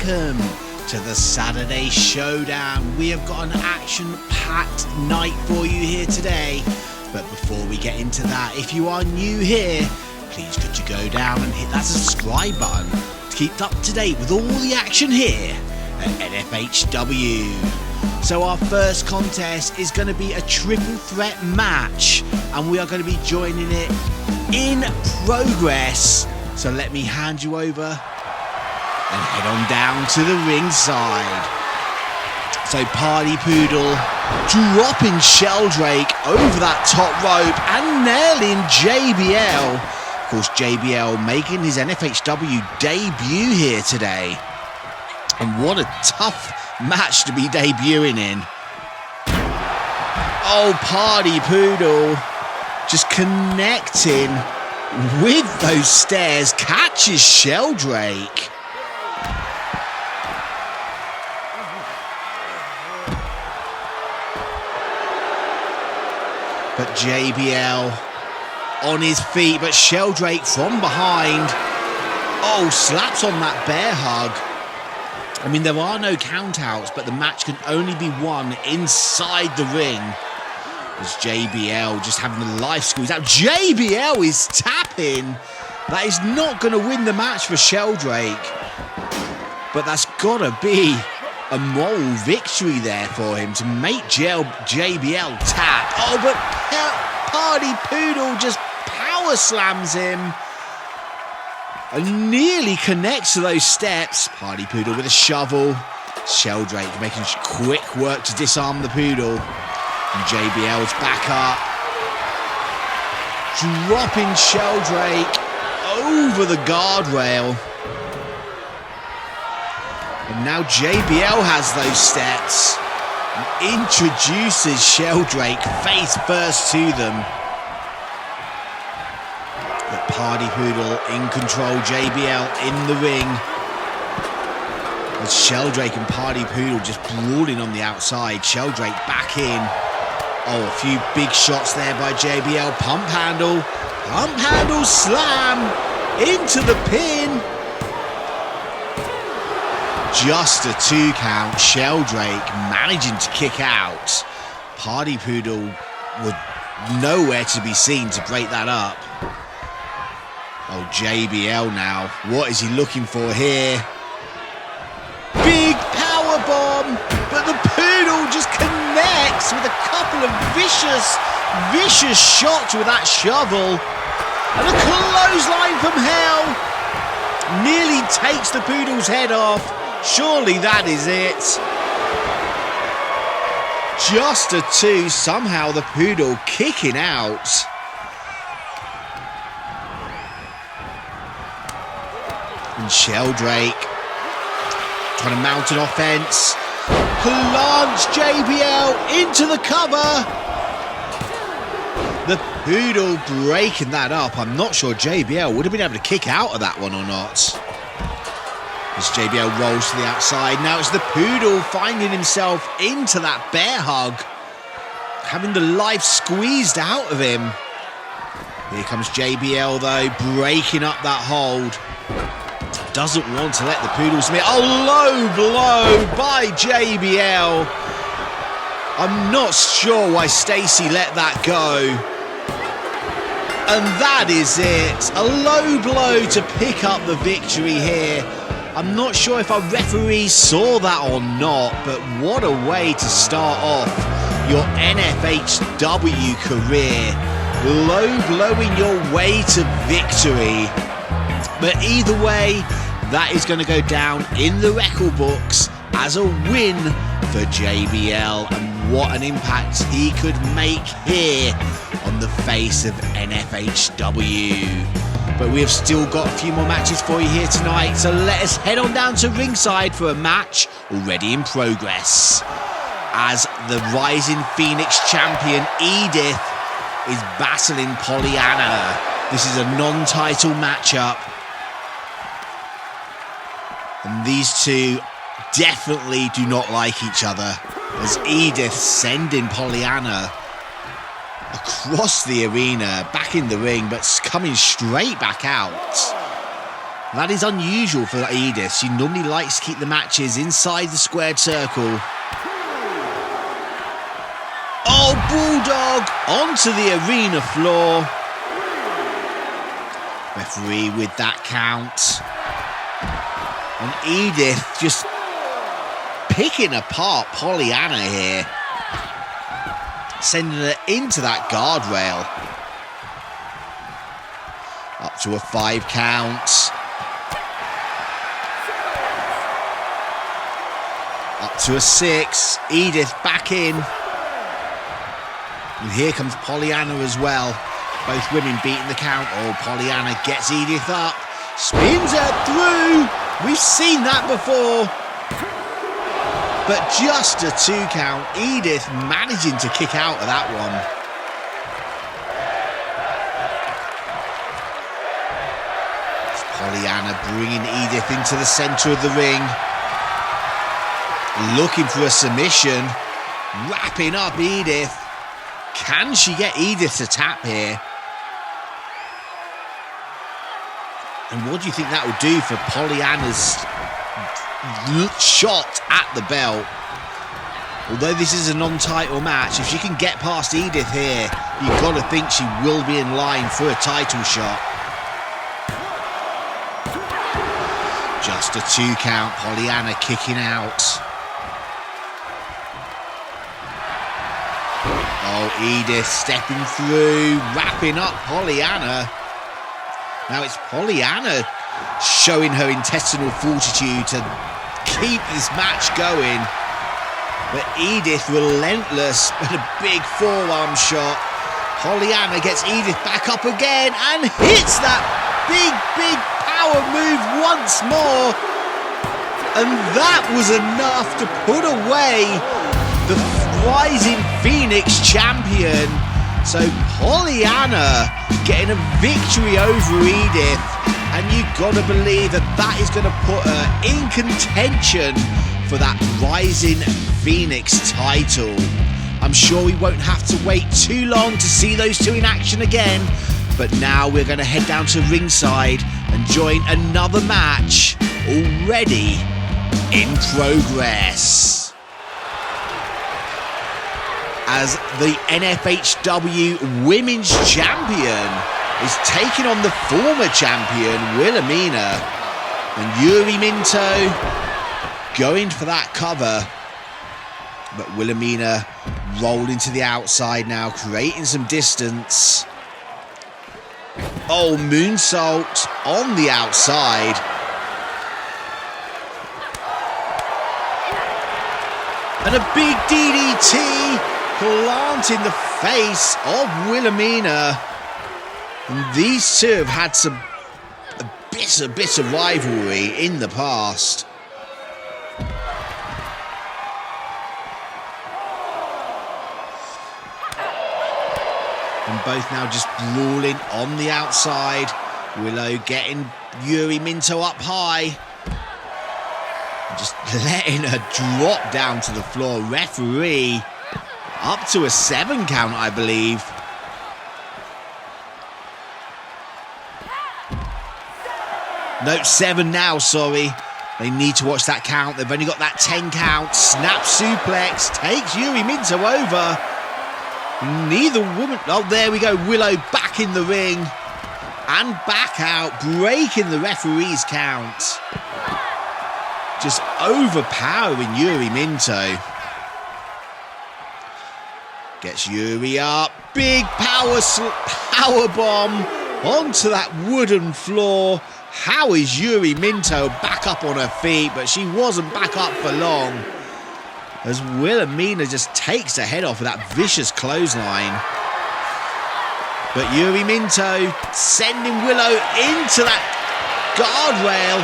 welcome to the Saturday Showdown. We have got an action-packed night for you here today. But before we get into that, if you are new here, please could you go down and hit that subscribe button to keep up to date with all the action here at N-FHW. So our first contest is going to be a triple threat match, and we are going to be joining it in progress. So let me hand you over and head on down to the ringside. So Party Poodle dropping Sheldrake over that top rope and nailing JBL. Of course, JBL making his N-FHW debut here today. And what a tough match to be debuting in. Oh, Party Poodle just connecting with those stairs, catches Sheldrake. But JBL on his feet, but Sheldrake from behind. Oh, slaps on that bear hug. I mean, there are no countouts, but the match can only be won inside the ring. As JBL just having the life squeeze out. JBL is tapping. That is not going to win the match for Sheldrake. But that's got to be a moral victory there for him to make JBL tap. Oh, but Party Poodle just power slams him and nearly connects to those steps. Party Poodle with a shovel. Sheldrake making quick work to disarm the Poodle. And JBL's back up. Dropping Sheldrake over the guardrail. And now JBL has those steps and introduces Sheldrake face first to them. But Party Poodle in control, JBL in the ring. As Sheldrake and Party Poodle just brawling on the outside. Sheldrake back in. Oh, a few big shots there by JBL. Pump handle slam into the pin. Just a 2 count. Sheldrake managing to kick out. Party Poodle was nowhere to be seen to break that up. Oh, JBL now. What is he looking for here? Big power bomb, but the Poodle just connects with a couple of vicious shots with that shovel. And a clothesline from hell nearly takes the Poodle's head off. Surely that is it. Just a 2, somehow the Poodle kicking out. And Sheldrake trying to mount an offense. Plunge JBL into the cover. The Poodle breaking that up. I'm not sure JBL would have been able to kick out of that one or not. As JBL rolls to the outside. Now it's the Poodle finding himself into that bear hug. Having the life squeezed out of him. Here comes JBL though, breaking up that hold. Doesn't want to let the Poodle submit. Oh, low blow by JBL. I'm not sure why Stacy let that go. And that is it. A low blow to pick up the victory here. I'm not sure if our referees saw that or not, but what a way to start off your N-FHW career. Low blowing your way to victory. But either way, that is going to go down in the record books as a win for JBL. And what an impact he could make here on the face of N-FHW. But we have still got a few more matches for you here tonight. So let us head on down to ringside for a match already in progress. As the rising Phoenix champion, Edith, is battling Pollyanna. This is a non-title matchup. And these two definitely do not like each other. As Edith sending Pollyanna across the arena, back in the ring, but coming straight back out. That is unusual for Edith. She normally likes to keep the matches inside the squared circle. Oh, Bulldog onto the arena floor. Referee with that count. And Edith just picking apart Pollyanna here. Sending her into that guardrail. Up to a 5 count. Up to a 6. Edith back in. And here comes Pollyanna as well. Both women beating the count. Oh, Pollyanna gets Edith up. Spins her through. We've seen that before. But just a 2 count. Edith managing to kick out of that one. It's Pollyanna bringing Edith into the centre of the ring. Looking for a submission. Wrapping up Edith. Can she get Edith to tap here? And what do you think that will do for Pollyanna's shot at the belt? Although this is a non-title match, if she can get past Edith here, you've got to think she will be in line for a title shot. Just a 2 count, Pollyanna kicking out. Oh, Edith stepping through, wrapping up Pollyanna. Now it's Pollyanna showing her intestinal fortitude to keep this match going. But Edith relentless with a big forearm shot. Pollyanna gets Edith back up again and hits that big power move once more. And that was enough to put away the rising Phoenix champion. So Pollyanna getting a victory over Edith, and you've got to believe that that is going to put her in contention for that rising Phoenix title. I'm sure we won't have to wait too long to see those two in action again, but now we're going to head down to ringside and join another match already in progress. As the N-FHW Women's Champion is taking on the former champion, Willowmina. And Yuri Minto going for that cover. But Willowmina rolling to the outside now, creating some distance. Oh, moonsault on the outside. And a big DDT planting the face of Willowmina. And these two have had a bitter rivalry in the past. And both now just brawling on the outside. Willow getting Yuri Minto up high. Just letting her drop down to the floor. Referee up to a 7 count, I believe. No, 7 now, sorry. They need to watch that count. They've only got that 10 count. Snap suplex takes Yuri Minto over. Neither woman... Oh, there we go. Willow back in the ring. And back out, breaking the referee's count. Just overpowering Yuri Minto. Gets Yuri up. Big power bomb onto that wooden floor. How is Yuri Minto back up on her feet? But she wasn't back up for long, as Willowmina just takes her head off with that vicious clothesline. But Yuri Minto sending Willow into that guardrail.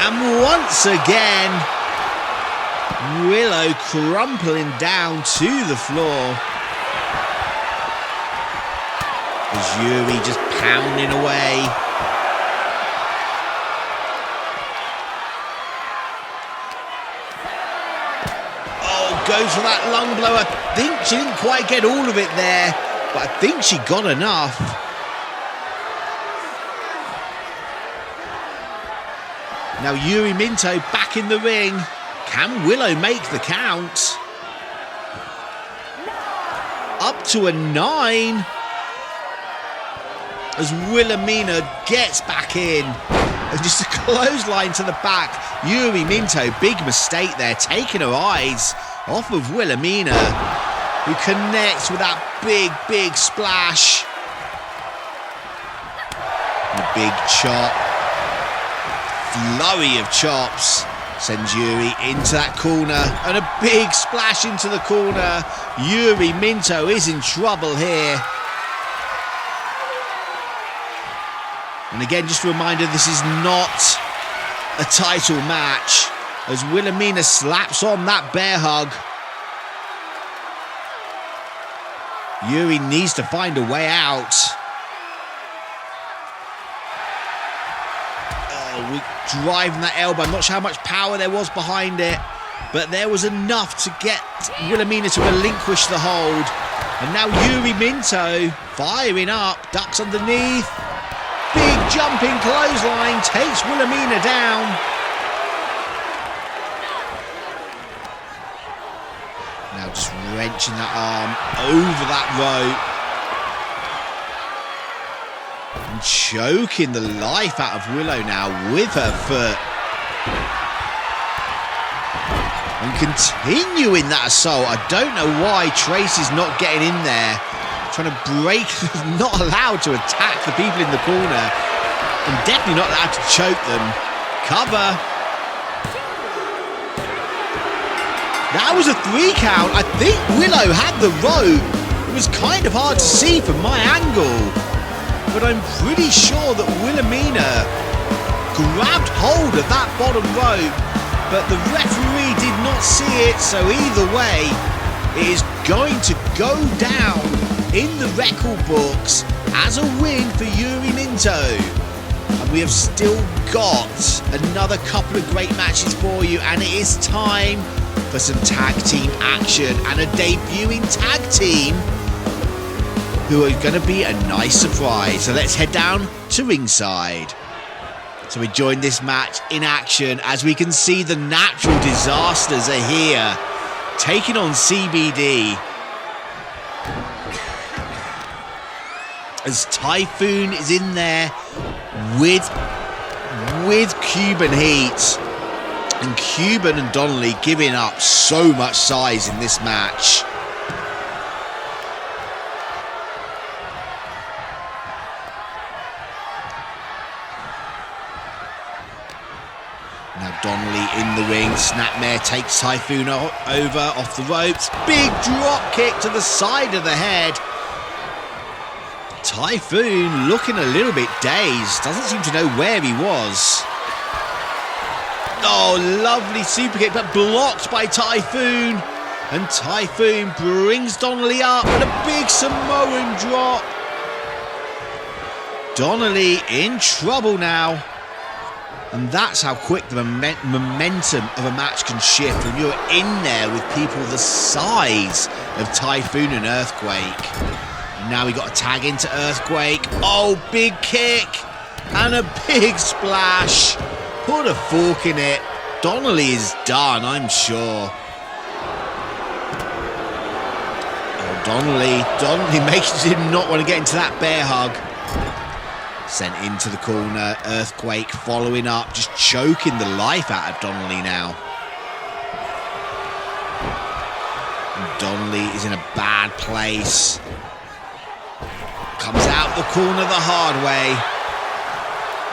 And once again, Willow crumpling down to the floor. As Yuri just pounding away. Oh, goes for that lung blow. I think she didn't quite get all of it there, but I think she got enough. Now Yuri Minto back in the ring. Can Willow make the count? Up to a 9. As Willowmina gets back in. And just a clothesline to the back. Yuri Minto, big mistake there, taking her eyes off of Willowmina, who connects with that big splash. And a big chop. Flurry of chops. Sends Yuri into that corner. And a big splash into the corner. Yuri Minto is in trouble here. And again, just a reminder, this is not a title match, as Willowmina slaps on that bear hug. Yuri needs to find a way out. Oh, we're driving that elbow. I'm not sure how much power there was behind it, but there was enough to get Willowmina to relinquish the hold. And now Yuri Minto firing up, ducks underneath. Big jumping clothesline takes Willowmina down. Now just wrenching that arm over that rope. And choking the life out of Willow now with her foot. And continuing that assault. I don't know why Tracy's not getting in there. Trying to break, not allowed to attack the people in the corner, and definitely not allowed to choke them. Cover. That was a 3 count. I think Willow had the rope. It was kind of hard to see from my angle, but I'm pretty sure that Willowmina grabbed hold of that bottom rope, but the referee did not see it, so either way, it is going to go down in the record books as a win for Yuri Minto. And we have still got another couple of great matches for you, and it is time for some tag team action and a debuting tag team who are going to be a nice surprise. So let's head down to ringside. So we join this match in action as we can see the Natural Disasters are here, taking on CBD. As Typhoon is in there with Cuban Heat, and Cuban and Donnelly giving up so much size in this match. Now Donnelly in the ring, Snapmare takes Typhoon over off the ropes, big drop kick to the side of the head. Typhoon looking a little bit dazed, doesn't seem to know where he was. Oh, lovely super kick, but blocked by Typhoon. And Typhoon brings Donnelly up and a big Samoan drop. Donnelly in trouble now. And that's how quick the momentum of a match can shift when you're in there with people the size of Typhoon and Earthquake. Now we got a tag into Earthquake. Oh, big kick and a big splash. Put a fork in it. Donnelly is done, I'm sure. Oh, Donnelly makes him not want to get into that bear hug. Sent into the corner. Earthquake following up, just choking the life out of Donnelly now. And Donnelly is in a bad place. Comes out the corner the hard way.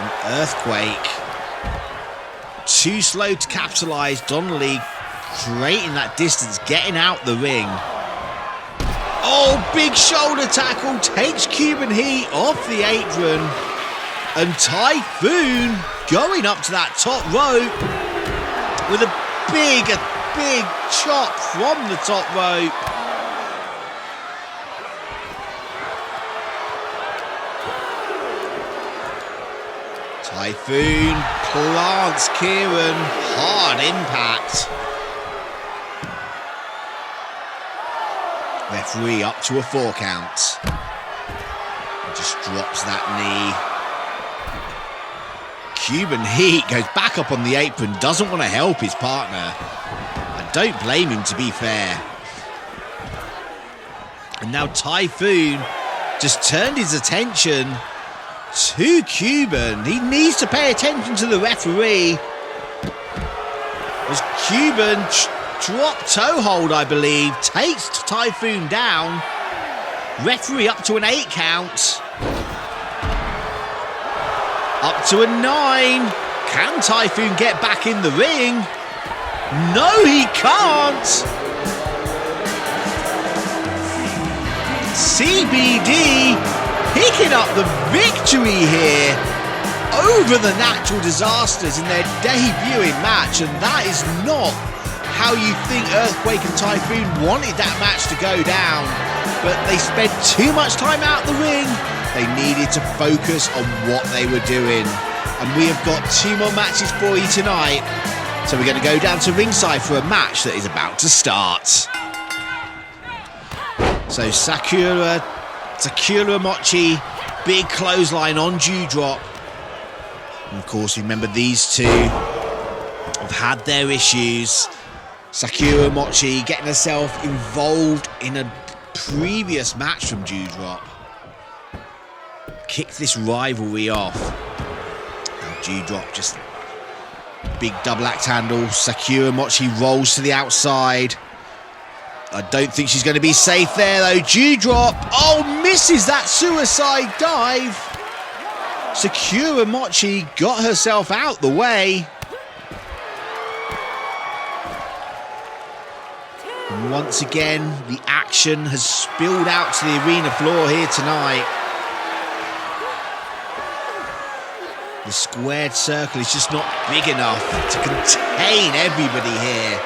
And Earthquake, too slow to capitalise. Donnelly creating that distance, getting out the ring. Oh, big shoulder tackle, takes Cuban Heat off the apron. And Typhoon going up to that top rope with a big chop from the top rope. Typhoon plants Kieran, hard impact. Referee up to a 4 count. Just drops that knee. Cuban Heat goes back up on the apron, doesn't want to help his partner. I don't blame him, to be fair. And now Typhoon just turned his attention to Cuban. He needs to pay attention to the referee. As Cuban dropped toe hold, I believe, takes Typhoon down. Referee up to an 8 count. Up to a 9. Can Typhoon get back in the ring? No, he can't. CBD picking up the victory here over the Natural Disasters in their debuting match, and that is not how you think Earthquake and Typhoon wanted that match to go down, but they spent too much time out the ring. They needed to focus on what they were doing, and we have got 2 more matches for you tonight, so we're going to go down to ringside for a match that is about to start. So Sakura Mochi, big clothesline on Duodrop. And of course, remember, these two have had their issues. Sakura Mochi getting herself involved in a previous match from Duodrop. Kicked this rivalry off. Now Duodrop just big double axe handle. Sakura Mochi rolls to the outside. I don't think she's going to be safe there though. Duodrop, oh, misses that suicide dive. Sakura Mochi got herself out the way. And once again, the action has spilled out to the arena floor here tonight. The squared circle is just not big enough to contain everybody here.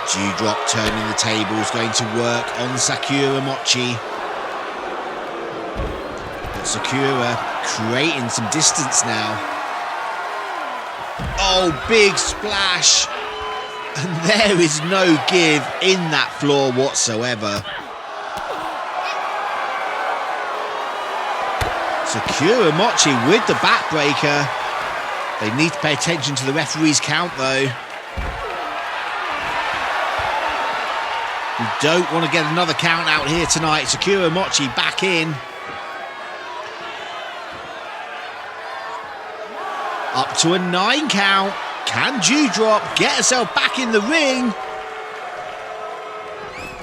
Duodrop turning the tables, going to work on Sakura Mochi. But Sakura creating some distance now. Oh, big splash. And there is no give in that floor whatsoever. Sakura Mochi with the backbreaker. They need to pay attention to the referee's count though. We don't want to get another count out here tonight. Sakura Mochi back in. Up to a 9 count. Can Duodrop get herself back in the ring?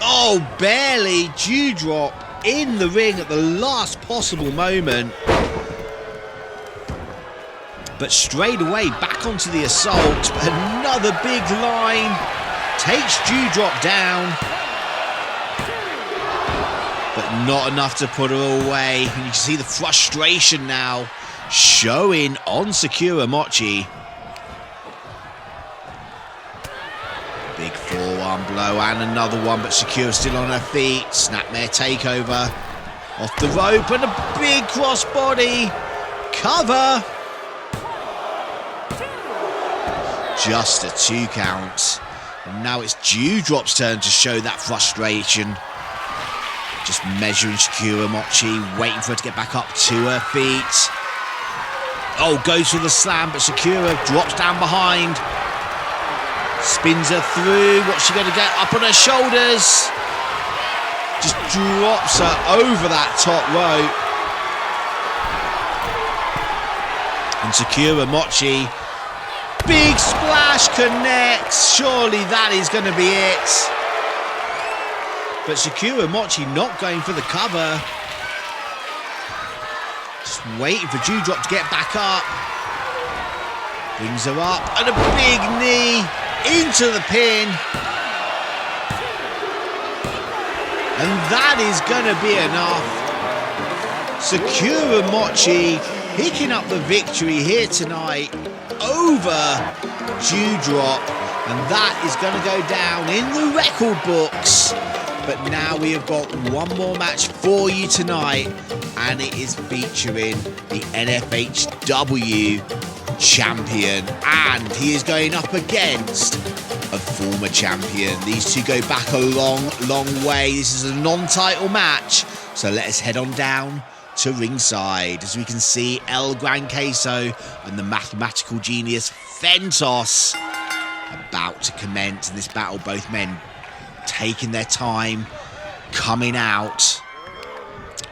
Oh, barely. Duodrop in the ring at the last possible moment. But straight away back onto the assault. Another big line. Takes Duodrop down. But not enough to put her away. And you can see the frustration now showing on Sakura Mochi. Big forearm blow and another one, but Sakura still on her feet. Snapmare takeover. Off the rope and a big crossbody. Cover. Just a 2 count. And now it's Duodrop's turn to show that frustration. Just measuring Sakura Mochi, waiting for her to get back up to her feet. Oh, goes for the slam, but Sakura drops down behind. Spins her through. What's she going to get? Up on her shoulders. Just drops her over that top rope. And Sakura Mochi, big splash, connects. Surely that is going to be it. But Sakura Mochi not going for the cover. Just waiting for Duodrop to get back up. Brings her up and a big knee into the pin. And that is going to be enough. Sakura Mochi picking up the victory here tonight over Duodrop. And that is going to go down in the record books. But now we have got one more match for you tonight, and it is featuring the N-FHW champion, and he is going up against a former champion. These two go back a long, long way. This is a non-title match, So let us head on down to ringside. As we can see, El Gran Queso and the mathematical genius Fentos about to commence in this battle. Both men taking their time, coming out.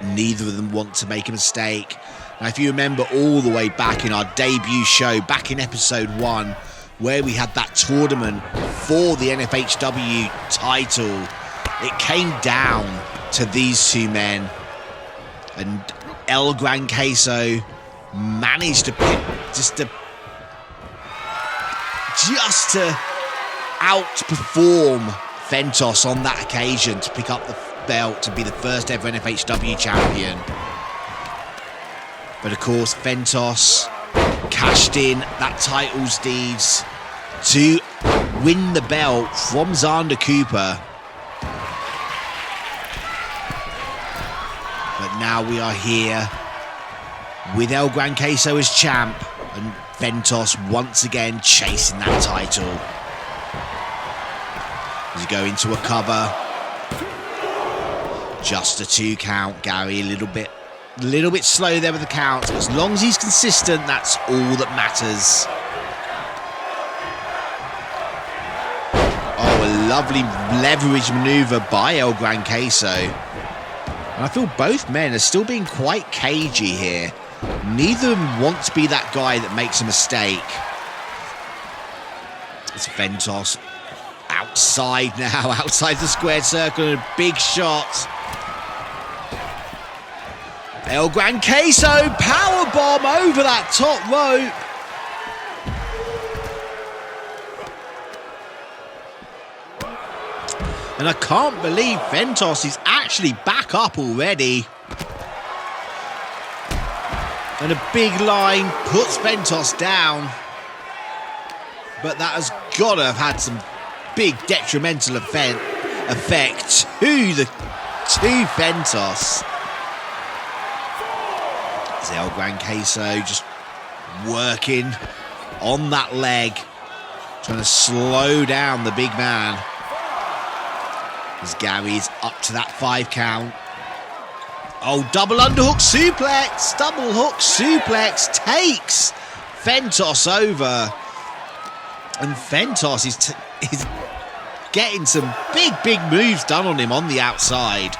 Neither of them want to make a mistake. Now, if you remember all the way back in our debut show, back in episode 1, where we had that tournament for the N-FHW title, it came down to these two men, and El Gran Queso managed to pick, just to outperform Fentos on that occasion to pick up the belt to be the first ever N-FHW champion. But of course, Fentos cashed in that title's deeds to win the belt from Xander Cooper. But now we are here with El Gran Queso as champ, and Fentos once again chasing that title. As you go into a cover, just a 2 count. Gary a little bit slow there with the count. As long as he's consistent, that's all that matters. Oh, a lovely leverage maneuver by El Gran Queso. And I feel both men are still being quite cagey here. Neither of them want to be that guy that makes a mistake. It's Fentos outside now, outside the squared circle, and a big shot. El Gran Queso powerbomb over that top rope. And I can't believe Fentos is actually back up already. And a big line puts Fentos down. But that has got to have had some big detrimental effect to Fentos. El Gran Queso just working on that leg, trying to slow down the big man. As Gary's up to that 5 count. Oh, double underhook suplex. Double hook suplex takes Fentos over. And Fentos is getting some big moves done on him on the outside.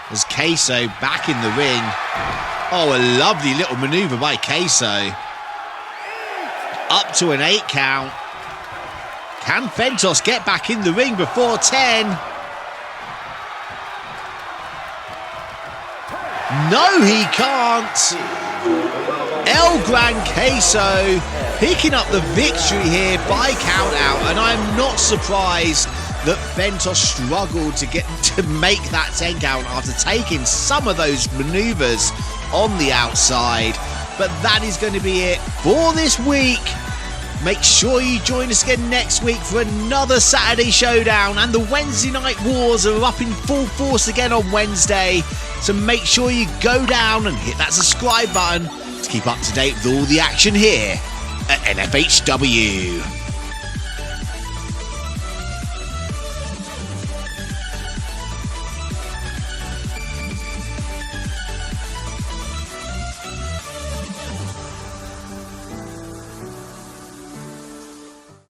As Queso back in the ring. Oh, a lovely little maneuver by Queso. Up to an 8 count. Can Fentos get back in the ring before 10? No, he can't. El Gran Queso picking up the victory here by count out, and I'm not surprised that Fentos struggled to make that 10 count after taking some of those maneuvers on the outside. But that is going to be it for this week. Make sure you join us again next week for another Saturday Showdown, and the Wednesday Night Wars are up in full force again on Wednesday. So make sure you go down and hit that subscribe button to keep up to date with all the action here at N-FHW.